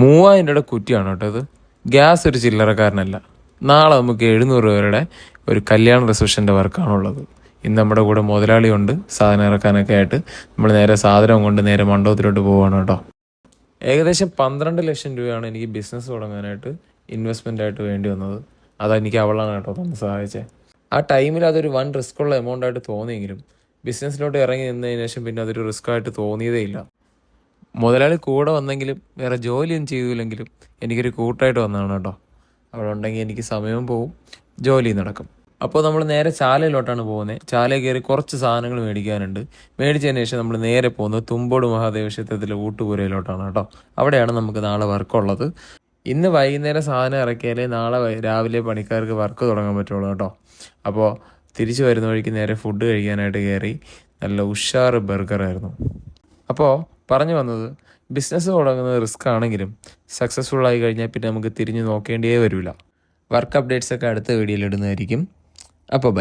3000 കുറ്റിയാണ് കേട്ടോ ഇത്. ഗ്യാസ് ഒരു ചില്ലറക്കാരനല്ല. നാളെ നമുക്ക് 700 രൂപയുടെ ഒരു കല്യാണ റിസപ്ഷൻ്റെ വർക്കാണുള്ളത്. ഇന്ന് നമ്മുടെ കൂടെ മുതലാളിയുണ്ട് സാധനം ഇറക്കാനൊക്കെ ആയിട്ട്. നമ്മൾ നേരെ സാധനം കൊണ്ട് നേരെ മണ്ഡപത്തിലോട്ട് പോവുകയാണ് കേട്ടോ. ഏകദേശം 12 ലക്ഷം രൂപയാണ് എനിക്ക് ബിസിനസ് തുടങ്ങാനായിട്ട് ഇൻവെസ്റ്റ്മെൻ്റ് ആയിട്ട് വേണ്ടി വന്നത്. അതെനിക്ക് അവളാണ് കേട്ടോ തന്നെ സഹായിച്ചത്. ആ ടൈമിൽ അതൊരു വൺ റിസ്ക്കുള്ള എമൗണ്ട് ആയിട്ട് തോന്നിയെങ്കിലും ബിസിനസ്സിലോട്ട് ഇറങ്ങി നിന്നതിന് ശേഷം പിന്നെ അതൊരു റിസ്ക് ആയിട്ട് തോന്നിയതേ ഇല്ല. മുതലാളി കൂടെ വന്നെങ്കിലും വേറെ ജോലിയൊന്നും ചെയ്തില്ലെങ്കിലും എനിക്കൊരു കൂട്ടായിട്ട് വന്നതാണ് കേട്ടോ. അവിടെ ഉണ്ടെങ്കിൽ എനിക്ക് സമയവും പോവും, ജോലിയും നടക്കും. അപ്പോൾ നമ്മൾ നേരെ ചാലയിലോട്ടാണ് പോകുന്നത്. ചാലയിൽ കയറി കുറച്ച് സാധനങ്ങൾ മേടിക്കാനുണ്ട്. മേടിച്ചതിന് ശേഷം നമ്മൾ നേരെ പോകുന്നത് തുമ്പോട് മഹാദേവ ക്ഷേത്രത്തിലെ ഊട്ടുപുരയിലോട്ടാണ് കേട്ടോ. അവിടെയാണ് നമുക്ക് നാളെ വർക്കുള്ളത്. ഇന്ന് വൈകുന്നേരം സാധനം ഇറക്കിയാലേ നാളെ രാവിലെ പണിക്കാർക്ക് വർക്ക് തുടങ്ങാൻ പറ്റുള്ളൂ കേട്ടോ. അപ്പോൾ തിരിച്ചു വരുന്ന വഴിക്ക് നേരെ ഫുഡ് കഴിക്കാനായിട്ട് കയറി. നല്ല ഉഷാറ് ബർഗറായിരുന്നു. അപ്പോൾ പറഞ്ഞു വന്നത്, ബിസിനസ് തുടങ്ങുന്നത് റിസ്ക് ആണെങ്കിലും സക്സസ്ഫുൾ ആയി കഴിഞ്ഞാൽ പിന്നെ നമുക്ക് തിരിഞ്ഞു നോക്കേണ്ടിയേ വരില്ല. വർക്ക് അപ്ഡേറ്റ്സൊക്കെ അടുത്ത വീഡിയോയിൽ ഇടുന്നതായിരിക്കും. അപ്പോൾ ബൈ.